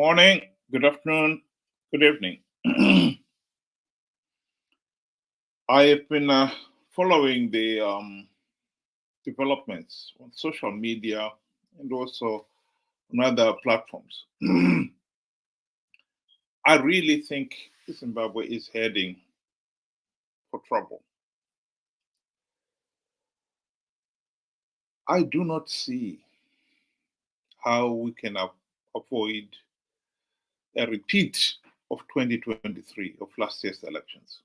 morning, good afternoon, good evening. I have been following the developments on social media and also on other platforms. I really think Zimbabwe is heading for trouble. I do not see how we can avoid a repeat of 2023, of last year's elections.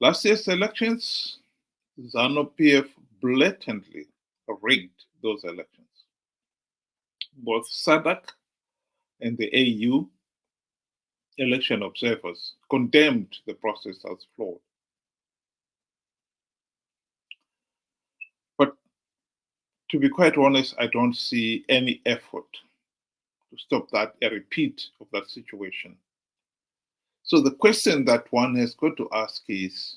Last year's elections, Zanu PF blatantly rigged those elections. Both SADC and the AU election observers condemned the process as flawed. But to be quite honest, I don't see any effort to stop that, a repeat of that situation. So the question that one has got to ask is,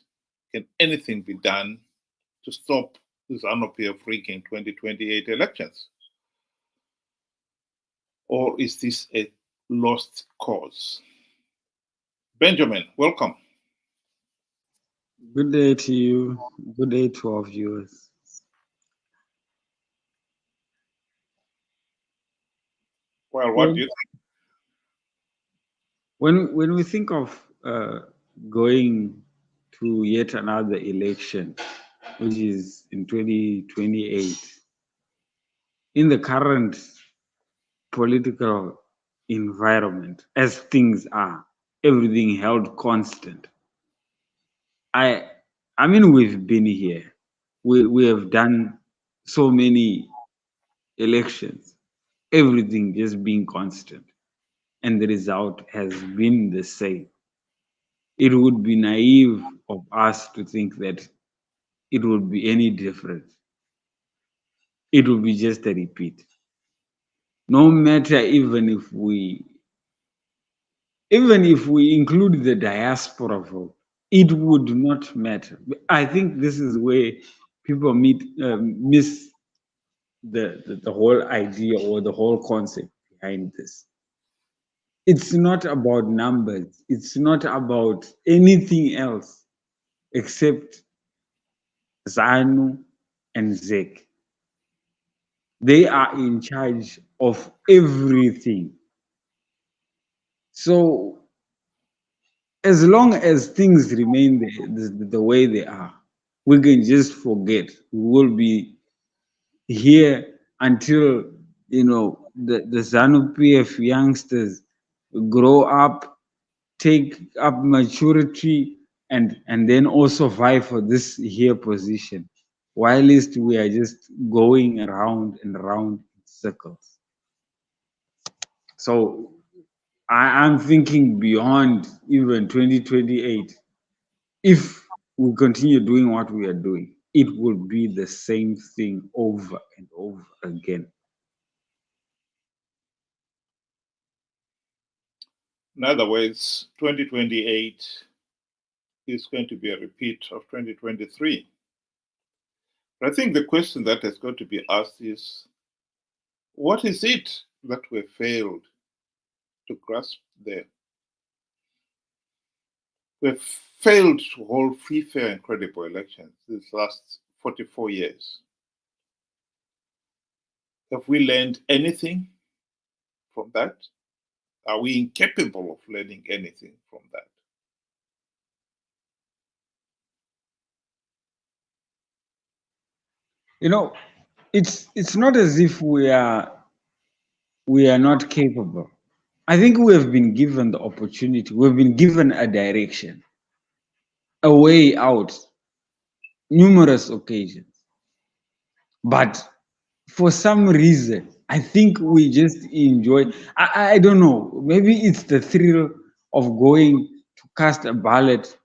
can anything be done to stop the Zanu PF rigging 2028 elections? Or is this a lost cause? Benjamin, welcome. Good day to you. Good day to our viewers. Well, what do you think? When we think of going to yet another election, which is in 2028, in the current political environment, as things are, everything held constant. I mean, we've been here. We have done so many elections, everything just being constant, and the result has been the same. It would be naive of us to think that it would be any different. It will be just a repeat. No matter even if we include the diaspora vote, it would not matter. I think this is where people miss the whole idea or the whole concept behind this. It's not about numbers. It's not about anything else except Zanu and Zek. They are in charge of everything. So as long as things remain the way they are, we can just forget. We will be here until the Zanu PF youngsters grow up, take up maturity, and then also vie for this here position, whilst we are just going around and around in circles. So I'm thinking beyond even 2028. If we continue doing what we are doing, it will be the same thing over and over again. In other words, 2028 is going to be a repeat of 2023. But I think the question that has got to be asked is, what is it that we failed to grasp there? We've failed to hold free, fair, and credible elections these last 44 years. Have we learned anything from that? Are we incapable of learning anything from that? It's not as if we are not capable. I think we have been given the opportunity. We've been given a direction, a way out, numerous occasions. But for some reason, I think we just enjoy. I don't know. Maybe it's the thrill of going to cast a ballot,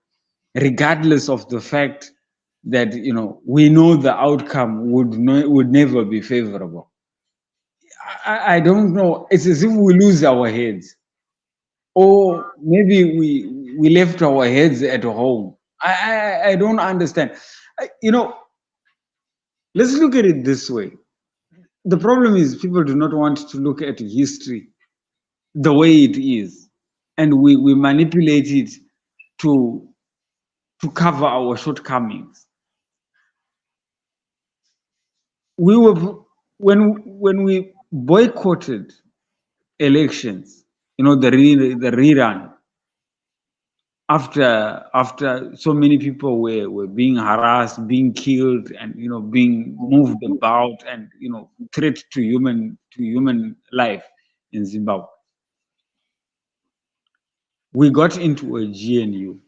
regardless of the fact that we know the outcome would never be favorable. I don't know. It's as if we lose our heads, or maybe we left our heads at home. I don't understand. Let's look at it this way. the problem is people do not want to look at history the way it is, and we manipulate it to cover our shortcomings. We were when we boycotted elections, the rerun, after so many people were being harassed, being killed, and being moved about, and threat to human life in Zimbabwe. We got into a GNU,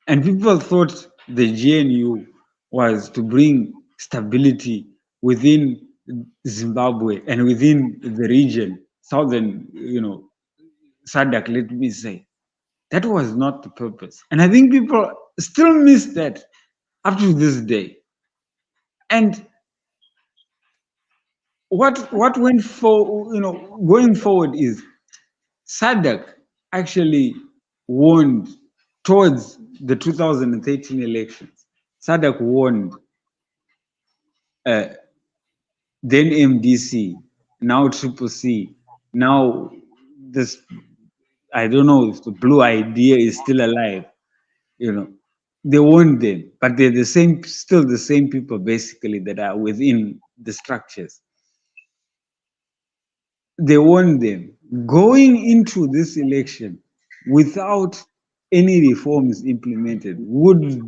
and people thought the GNU was to bring stability within Zimbabwe and within the region, southern, SADC, let me say. That was not the purpose. And I think people still miss that up to this day. And what went for, going forward is SADC actually warned towards the 2013 elections. SADC warned then MDC, now Triple C, now this, I don't know if the blue idea is still alive, they warned them, but they're still the same people basically that are within the structures. They warned them going into this election without any reforms implemented would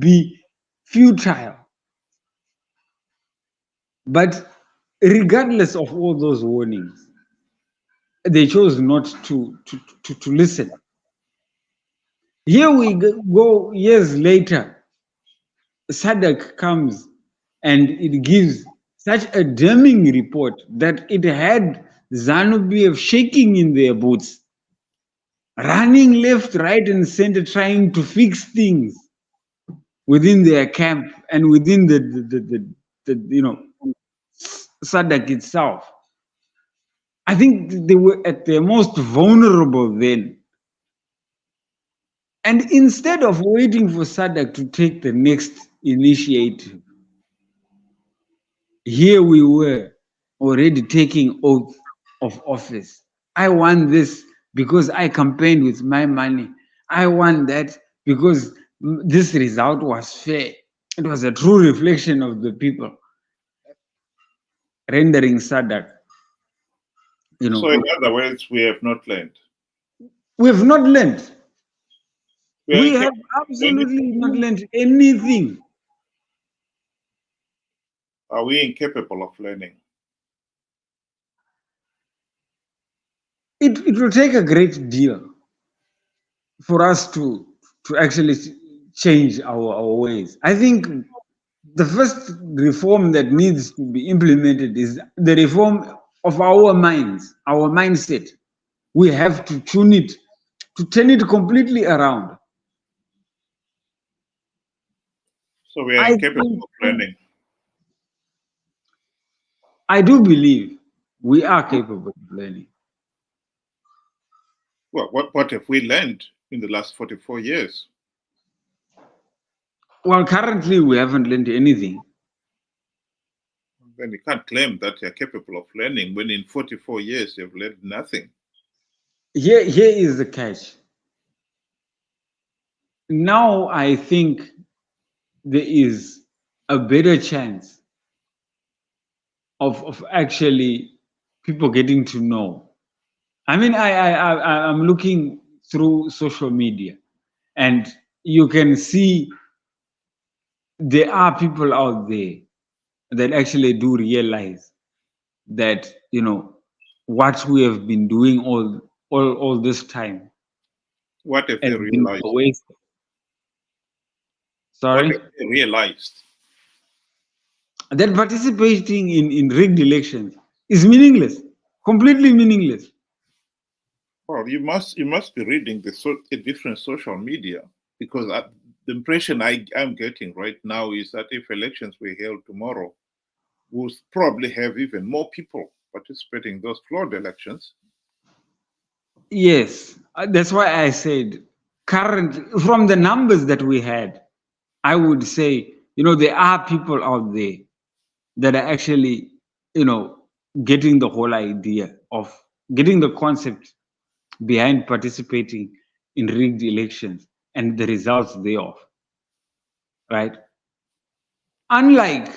be futile. But regardless of all those warnings, they chose not to listen. Here we go years later, SADC comes and it gives such a damning report that it had Zanu PF shaking in their boots, running left, right, and center, trying to fix things within their camp and within the SADC itself. I think they were at their most vulnerable then. And instead of waiting for SADC to take the next initiative, here we were already taking oath of office. I want this because I campaigned with my money. I want that because this result was fair. It was a true reflection of the people, rendering SADC. So in other words, we have not learned. We have not learned. We are have absolutely not learned anything. Are we incapable of learning? It will take a great deal for us to actually change our ways. I think the first reform that needs to be implemented is the reform of our minds, our mindset. We have to tune it, to turn it completely around. So we are incapable of learning. I do believe we are capable of learning. Well, what have we learned in the last 44 years? Well, currently we haven't learned anything. Then you can't claim that you're capable of learning when in 44 years you've learned nothing. Here is the catch. Now I think there is a better chance of actually people getting to know. I mean, I'm looking through social media, and you can see there are people out there that actually do realize that what we have been doing all this time. What have they realized? Sorry? What have they realized? That participating in rigged elections is meaningless, completely meaningless. Well, you must be reading the different social media, because the impression I'm getting right now is that if elections were held tomorrow, we'll probably have even more people participating in those flawed elections. Yes, that's why I said from the numbers that we had, I would say, there are people out there that are actually getting the whole idea of getting the concept behind participating in rigged elections and the results thereof, right? Unlike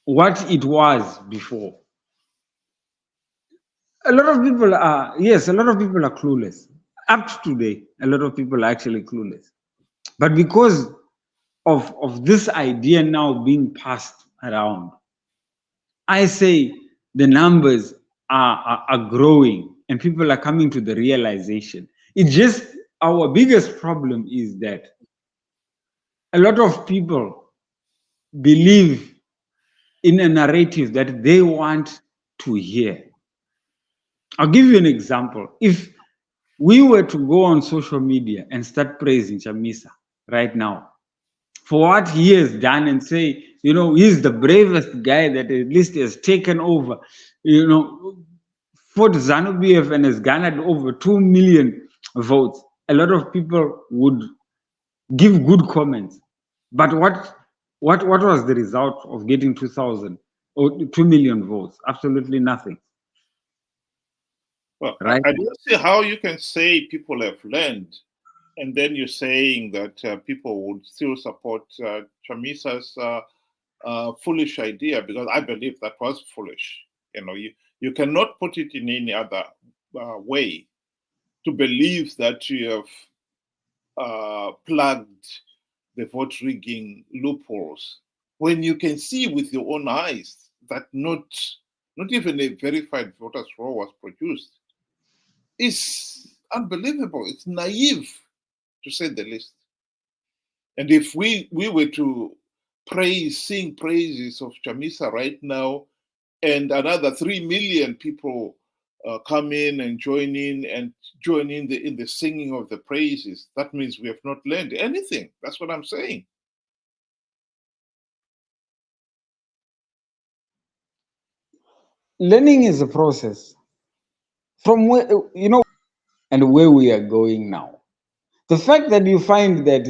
what it was before, a lot of people are, yes, a lot of people are clueless. Up to today, a lot of people are actually clueless. But because of this idea now being passed around, I say the numbers are growing and people are coming to the realization. It just, our biggest problem is that a lot of people believe in a narrative that they want to hear. I'll give you an example. If we were to go on social media and start praising Chamisa right now for what he has done and say, he's the bravest guy that at least has taken over, fought Zanu PF and has garnered over 2 million votes, a lot of people would give good comments. But what was the result of getting 2,000 or 2 million votes? Absolutely nothing. Well, Right? I don't see how you can say people have learned, and then you're saying that people would still support Chamisa's foolish idea, because I believe that was foolish. You cannot put it in any other way to believe that you have plugged the vote rigging loopholes when you can see with your own eyes that not even a verified voters roll was produced. It's unbelievable. It's naive, to say the least. And if we were to sing praises of Chamisa right now, and another 3 million people come in and join in in the singing of the praises, that means we have not learned anything. That's what I'm saying. Learning is a process. From where, and where we are going now. The fact that you find that,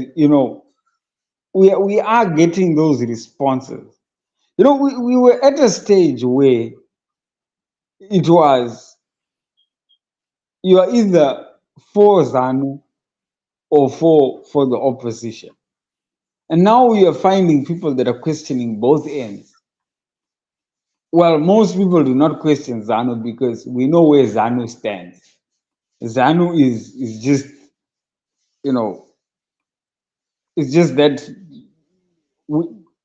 we are getting those responses. We were at a stage where it was, you are either for Zanu or for the opposition. And now we are finding people that are questioning both ends. Well, most people do not question Zanu because we know where Zanu stands. Zanu is just, it's just that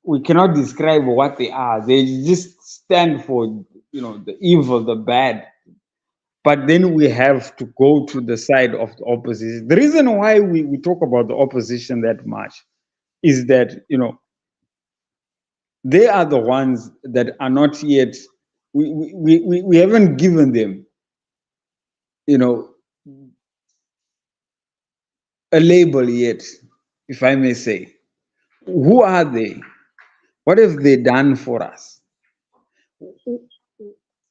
we cannot describe what they are. They just stand for, the evil, the bad. But then we have to go to the side of the opposition. The reason why we talk about the opposition that much is that, they are the ones that are not yet, we haven't given them, a label yet, if I may say. Who are they? What have they done for us?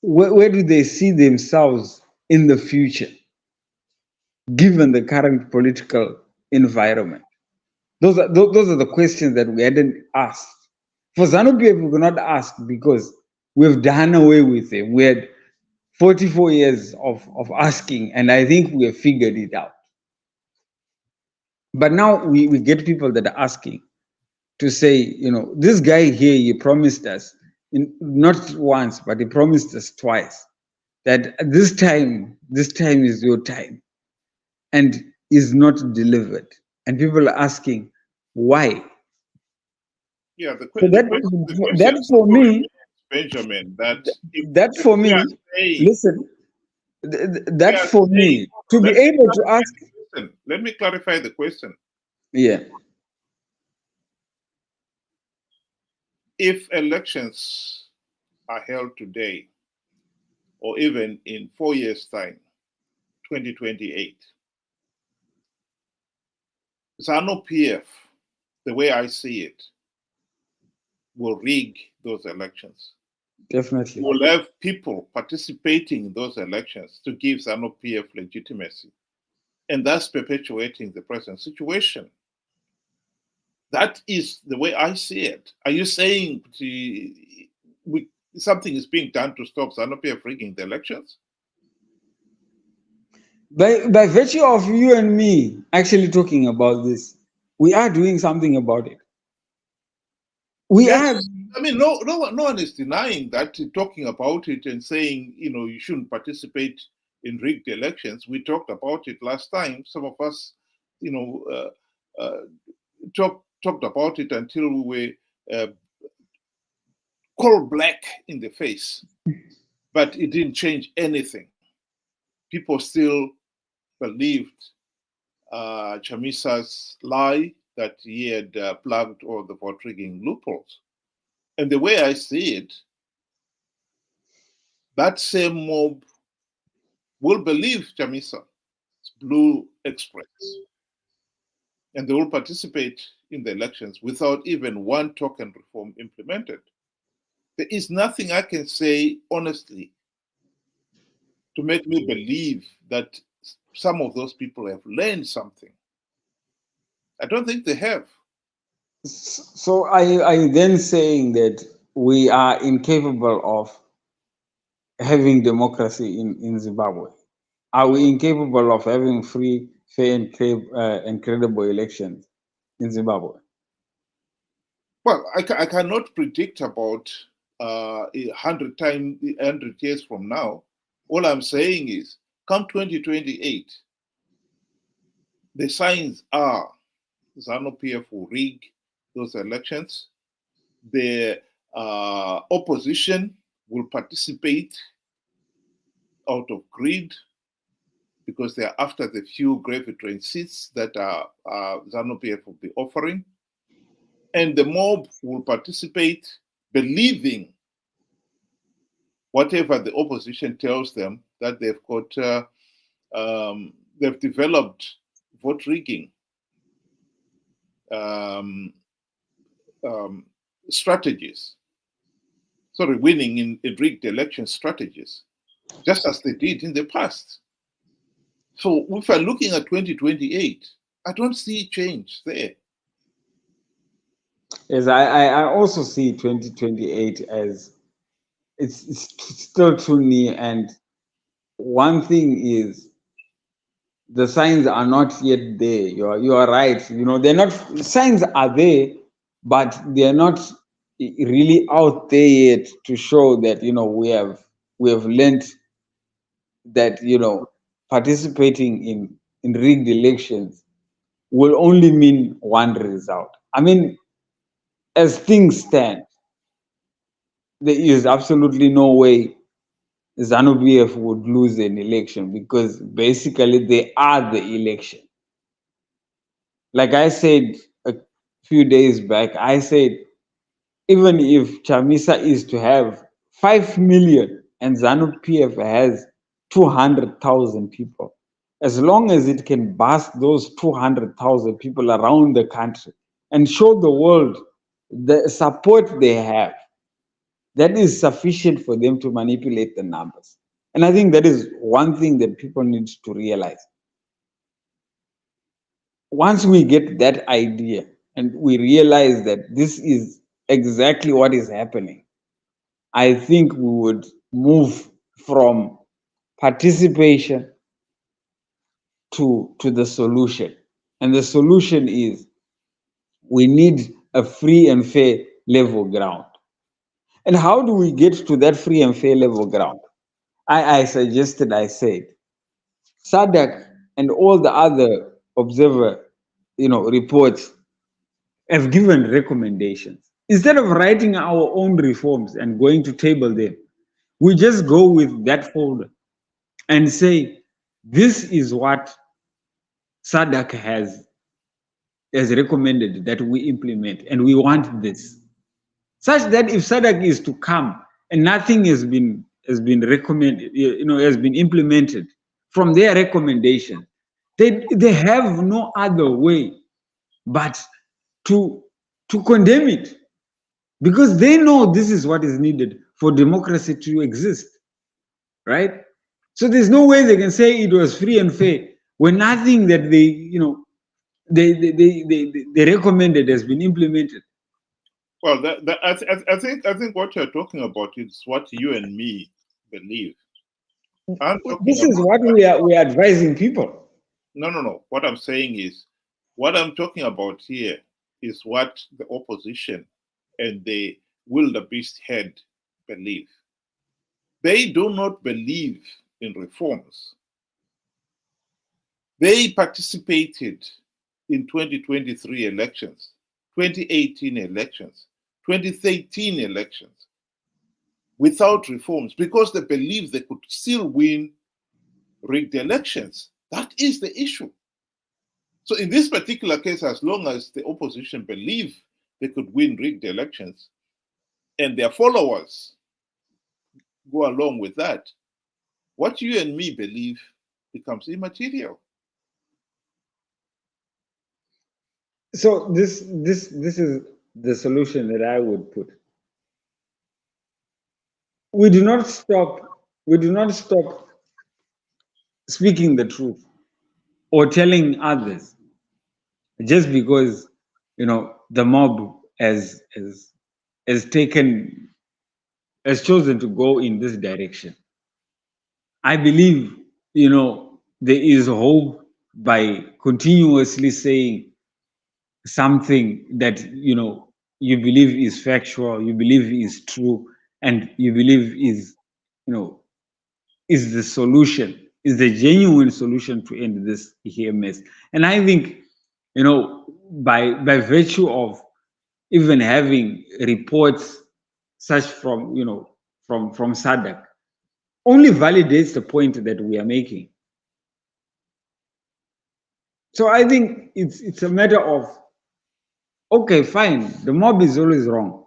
Where do they see themselves in the future, given the current political environment? Those are the questions that we hadn't asked. For Zanu PF, we could not ask because we've done away with them. We had 44 years of asking, and I think we have figured it out. But now we get people that are asking to say, this guy here, he promised us, not once, but he promised us twice, that this time is your time, and is not delivered. And people are asking, why? Yeah, So that for me, Benjamin, that that for me, listen, that for me, to be able to ask. Let me clarify the question. Yeah. If elections are held today, or even in 4 years' time, 2028, Zanu PF, the way I see it, will rig those elections. Definitely. We'll have people participating in those elections to give Zanu PF legitimacy, and thus perpetuating the present situation. That is the way I see it. Are you saying we something is being done to stop Zanu PF rigging the elections? By virtue of you and me actually talking about this, we are doing something about it. We Yes, are. I mean, no one is denying that. Talking about it and saying, you shouldn't participate in rigged elections. We talked about it last time. Some of us, you know, talked about it until we were coal black in the face, but it didn't change anything. People still believed Chamisa's lie that he had plugged all the vote rigging loopholes. And the way I see it, that same mob will believe Chamisa's Blue Express, and they will participate in the elections without even one token reform implemented. There is nothing I can say honestly to make me believe that some of those people have learned something. I don't think they have. So are you then saying that we are incapable of having democracy in Zimbabwe? Are we incapable of having free, fair, and credible elections in Zimbabwe? Well, I cannot predict about 100 years from now. All I'm saying is, come 2028, the signs are Zanu PF will rig those elections. The opposition will participate out of greed because they are after the few gravy train seats that Zanu PF will be offering. And the mob will participate believing whatever the opposition tells them, that they've got, they've developed vote rigging strategies, winning in rigged election strategies, just as they did in the past. So if we're looking at 2028, I don't see change there. Yes, I also see 2028 as it's still too near. And one thing is, the signs are not yet there. You are right. They're not, signs are there, but they're not really out there yet to show that we have learned that participating in rigged elections will only mean one result. I mean, as things stand, there is absolutely no way Zanu PF would lose an election, because basically they are the election. Like I said a few days back, I said, even if Chamisa is to have 5 million and Zanu PF has 200,000 people, as long as it can bust those 200,000 people around the country and show the world the support they have, that is sufficient for them to manipulate the numbers. And I think that is one thing that people need to realize. Once we get that idea and we realize that this is exactly what is happening, I think we would move from participation to the solution. And the solution is, we need a free and fair level ground. And how do we get to that free and fair level ground? I said, SADC and all the other observer, reports have given recommendations. Instead of writing our own reforms and going to table them, we just go with that folder and say, this is what SADC has recommended that we implement, and we want this. Such that if SADC is to come and nothing has been recommended, has been implemented from their recommendation, they have no other way but to condemn it, because they know this is what is needed for democracy to exist, right? So there's no way they can say it was free and fair when nothing that they recommended has been implemented. Well, I think what you're talking about is what you and me believe. I'm talking This is about what we are advising people. no. What I'm saying is, what I'm talking about here is what the opposition and the wildebeest head believe. They do not believe in reforms. They participated in 2023 elections, 2018 elections, 2013 elections without reforms because they believe they could still win rigged elections. That is the issue. So in this particular case, as long as the opposition believe they could win rigged elections and their followers go along with that, what you and me believe becomes immaterial. So this is the solution that I would put. We do not stop. We do not stop speaking the truth or telling others just because the mob has taken has chosen to go in this direction. I believe there is hope by continuously saying something that you believe is factual, you believe is true, and you believe you know is the solution, is the genuine solution to end this here mess. And I think by virtue of even having reports such from from SADC only validates the point that we are making. So I think it's a matter of, okay, fine, the mob is always wrong.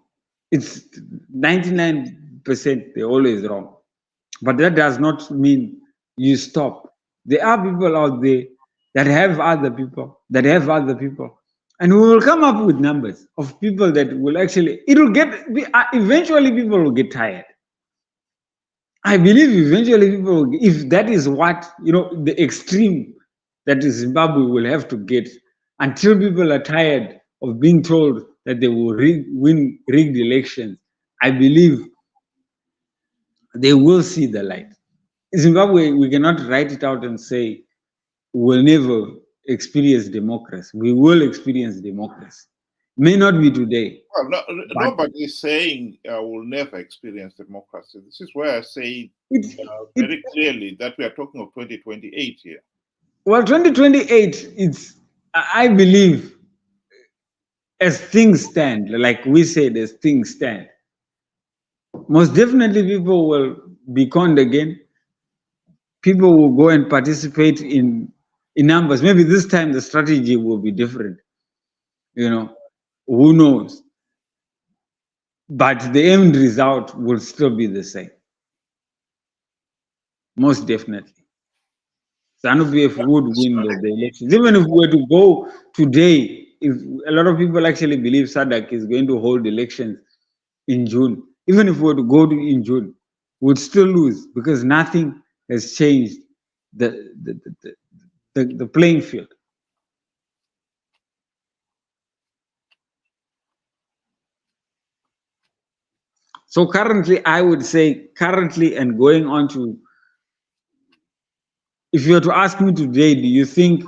It's 99% they're always wrong. But that does not mean you stop. There are people out there that have other people, And we will come up with numbers of people that will actually, it will get, eventually people will get tired. I believe eventually people will, if that is what, the extreme that Zimbabwe will have to get until people are tired of being told that they will win rigged elections, I believe they will see the light. Zimbabwe, we cannot write it out and say we'll never experience democracy. We will experience democracy. May not be today. Well, But nobody is saying we'll never experience democracy. This is where I say it's, very clearly that we are talking of 2028 here. well, 2028, I believe, as things stand, like we said, as things stand, most definitely people will be conned again. People will go and participate in numbers. Maybe this time the strategy will be different. Who knows? But the end result will still be the same. Most definitely. Zanu PF would win the elections. Even if we were to go today, if a lot of people actually believe SADC is going to hold elections in June, even if we were to go in June, we would still lose because nothing has changed the playing field. So currently, I would say currently and going on to, if you were to ask me today, do you think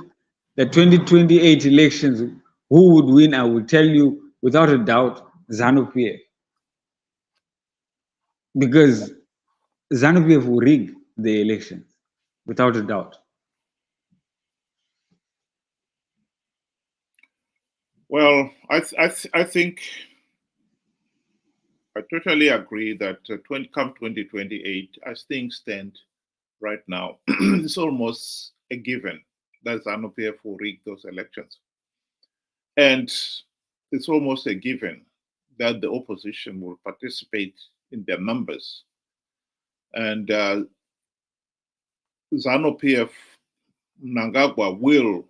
the 2028 elections, who would win? I would tell you without a doubt, Zanu PF. Because Zanu PF will rig the elections, without a doubt. Well, I think I totally agree that come 2028, as things stand right now, it's almost a given that ZANU PF will rig those elections. And it's almost a given that the opposition will participate in their numbers. And ZANU PF Mnangagwa will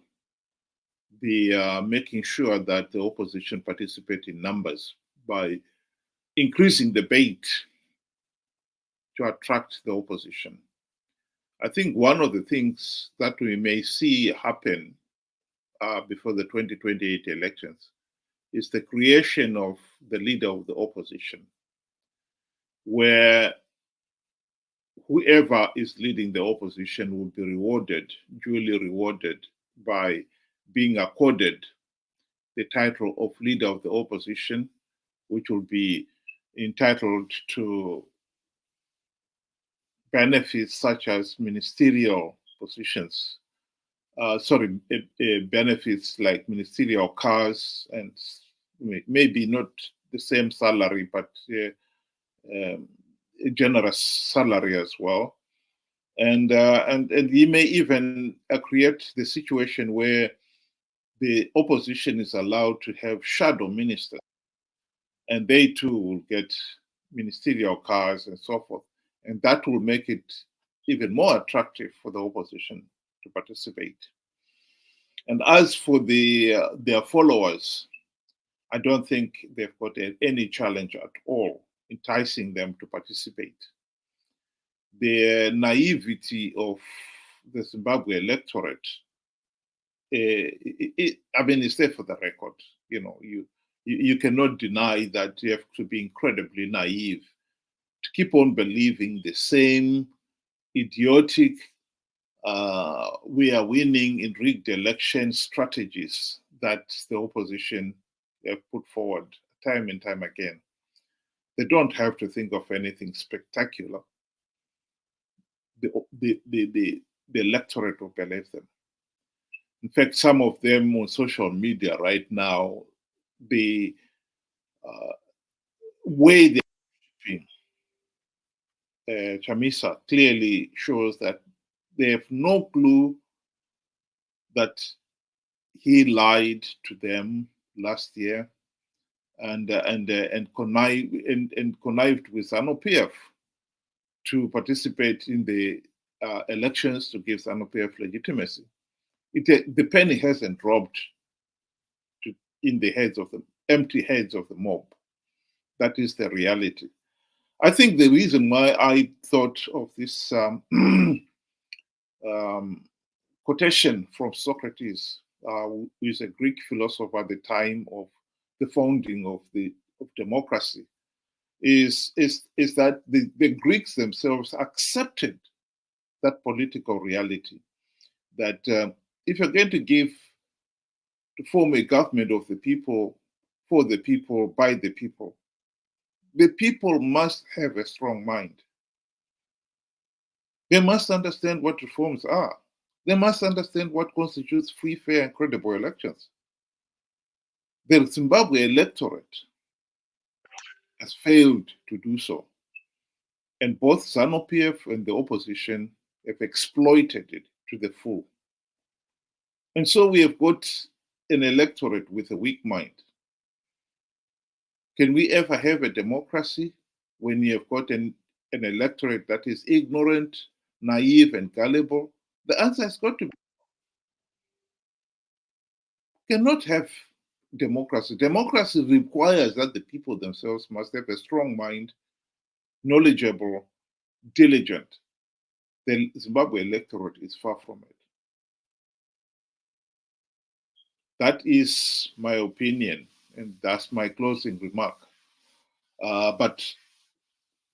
be making sure that the opposition participate in numbers by increasing the bait to attract the opposition. I think one of the things that we may see happen before the 2028 elections is the creation of the leader of the opposition, where whoever is leading the opposition will be rewarded, duly rewarded, by being accorded the title of leader of the opposition, which will be entitled to benefits such as ministerial positions, benefits like ministerial cars and maybe not the same salary, but a generous salary as well. And he may even create the situation where the opposition is allowed to have shadow ministers, and they too will get ministerial cars and so forth. And that will make it even more attractive for the opposition to participate. And as for their followers, I don't think they've got any challenge at all enticing them to participate. The naivety of the Zimbabwe electorate, it's there for the record. You cannot deny that you have to be incredibly naive to keep on believing the same idiotic we are winning in rigged election strategies that the opposition have put forward time and time again. They don't have to think of anything spectacular. The electorate will believe them. In fact, some of them on social media right now, the way they're Chamisa clearly shows that they have no clue that he lied to them last year and connived with Zanu PF to participate in the elections to give Zanu PF legitimacy. The penny hasn't dropped in the heads of the empty heads of the mob. That is the reality. I think the reason why I thought of this quotation from Socrates, who is a Greek philosopher at the time of the founding of democracy, is that the Greeks themselves accepted that political reality, that if you're going to form a government of the people, for the people, by the people must have a strong mind. They must understand what reforms are. They must understand what constitutes free, fair, and credible elections. The Zimbabwe electorate has failed to do so. And both Zanu PF and the opposition have exploited it to the full. And so we have got an electorate with a weak mind. Can we ever have a democracy when you have got an electorate that is ignorant, naive, and gullible? The answer has got to be cannot have democracy. Democracy requires that the people themselves must have a strong mind, knowledgeable, diligent. The Zimbabwe electorate is far from it. That is my opinion, and that's my closing remark. But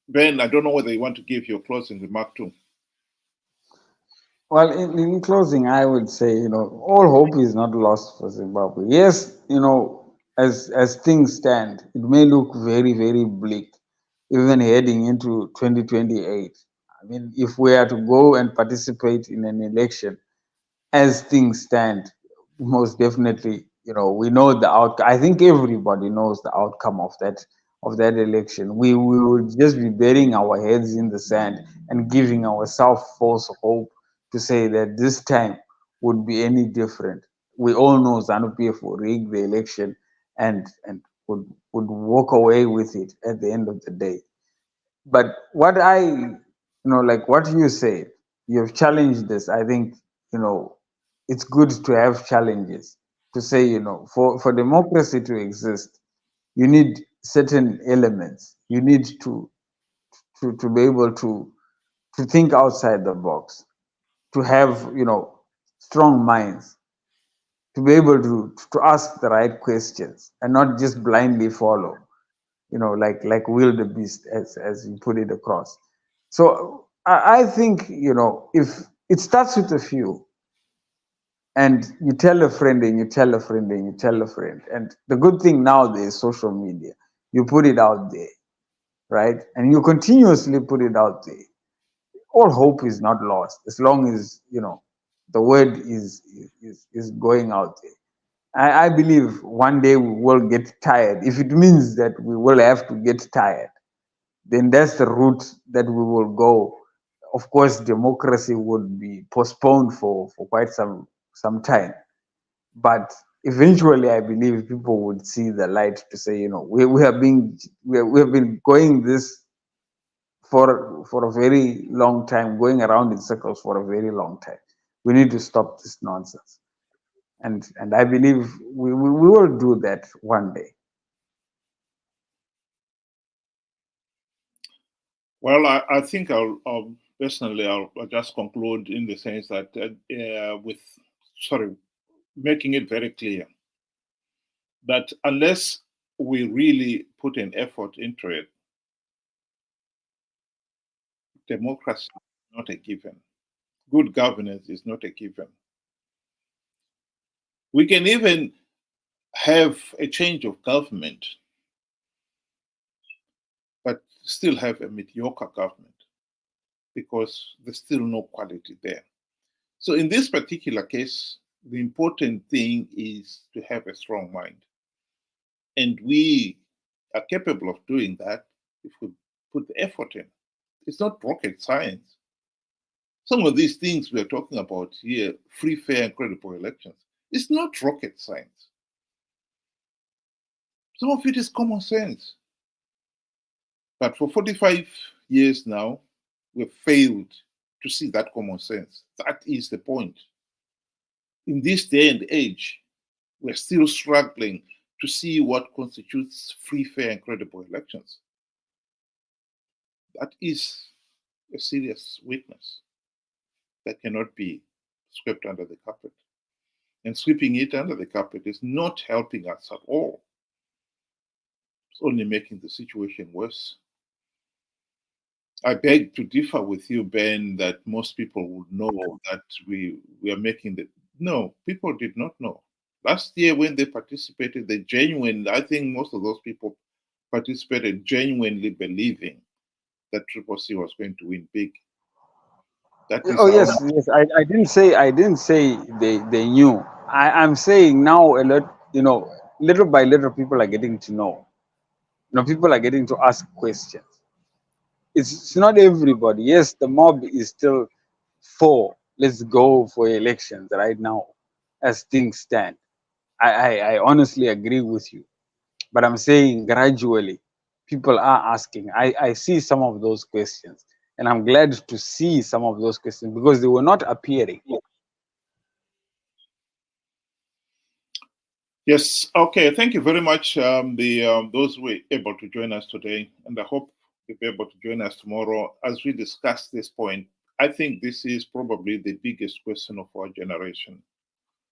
Ben, I don't know whether you want to give your closing remark too. Well, in closing, I would say, all hope is not lost for Zimbabwe. Yes, as things stand, it may look very, very bleak, even heading into 2028. I mean, if we are to go and participate in an election, as things stand, most definitely, we know the outcome. I think everybody knows the outcome of that election. We will just be burying our heads in the sand and giving ourselves false hope to say that this time would be any different. We all know Zanu PF will rig the election and would walk away with it at the end of the day. But what like what you say, you have challenged this. I think, it's good to have challenges to say, for democracy to exist, you need certain elements. You need to be able to think outside the box, to have, strong minds, to be able to ask the right questions and not just blindly follow, like wildebeest, as you put it across. So I think, if it starts with a few, and you tell a friend and you tell a friend and you tell a friend, and the good thing now there is social media. You put it out there, right? And you continuously put it out there. All hope is not lost as long as the word is going out there. I believe one day we will get tired. If it means that we will have to get tired, then that's the route that we will go. Of course, democracy would be postponed for quite some time, but eventually, I believe people would see the light to say, we have been going this for a very long time, going around in circles for a very long time. We need to stop this nonsense, and I believe we will do that one day. Well, I think I'll personally, I'll just conclude in the sense that making it very clear that unless we really put an effort into it, democracy is not a given. Good governance is not a given. We can even have a change of government, but still have a mediocre government because there's still no quality there. So in this particular case, the important thing is to have a strong mind. And we are capable of doing that if we put the effort in. It's not rocket science. Some of these things we're talking about here, free, fair, and credible elections, it's not rocket science. Some of it is common sense. But for 45 years now, we've failed to see that common sense. That is the point. In this day and age, we're still struggling to see what constitutes free, fair, and credible elections. That is a serious weakness that cannot be swept under the carpet. And sweeping it under the carpet is not helping us at all. It's only making the situation worse. I beg to differ with you, Ben, that most people would know that we are making the. No, people did not know. Last year, when they participated, I think most of those people participated genuinely believing that Triple C was going to win big. That is Oh how. yes, yes. I didn't say they knew. I'm saying now a lot. Little by little, people are getting to know. People are getting to ask questions. It's not everybody. Yes, the mob is still for let's go for elections right now, as things stand. I honestly agree with you, but I'm saying gradually, people are asking. I see some of those questions, and I'm glad to see some of those questions because they were not appearing. Yes. Okay. Thank you very much. Those who were able to join us today, and I hope you'll be able to join us tomorrow as we discuss this point. I think this is probably the biggest question of our generation,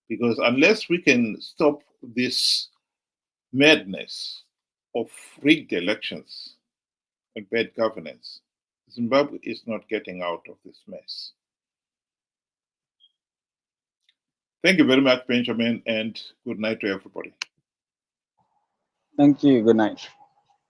because unless we can stop this madness of rigged elections and bad governance, Zimbabwe is not getting out of this mess. Thank you very much, Benjamin, and good night to everybody. Thank you. Good night.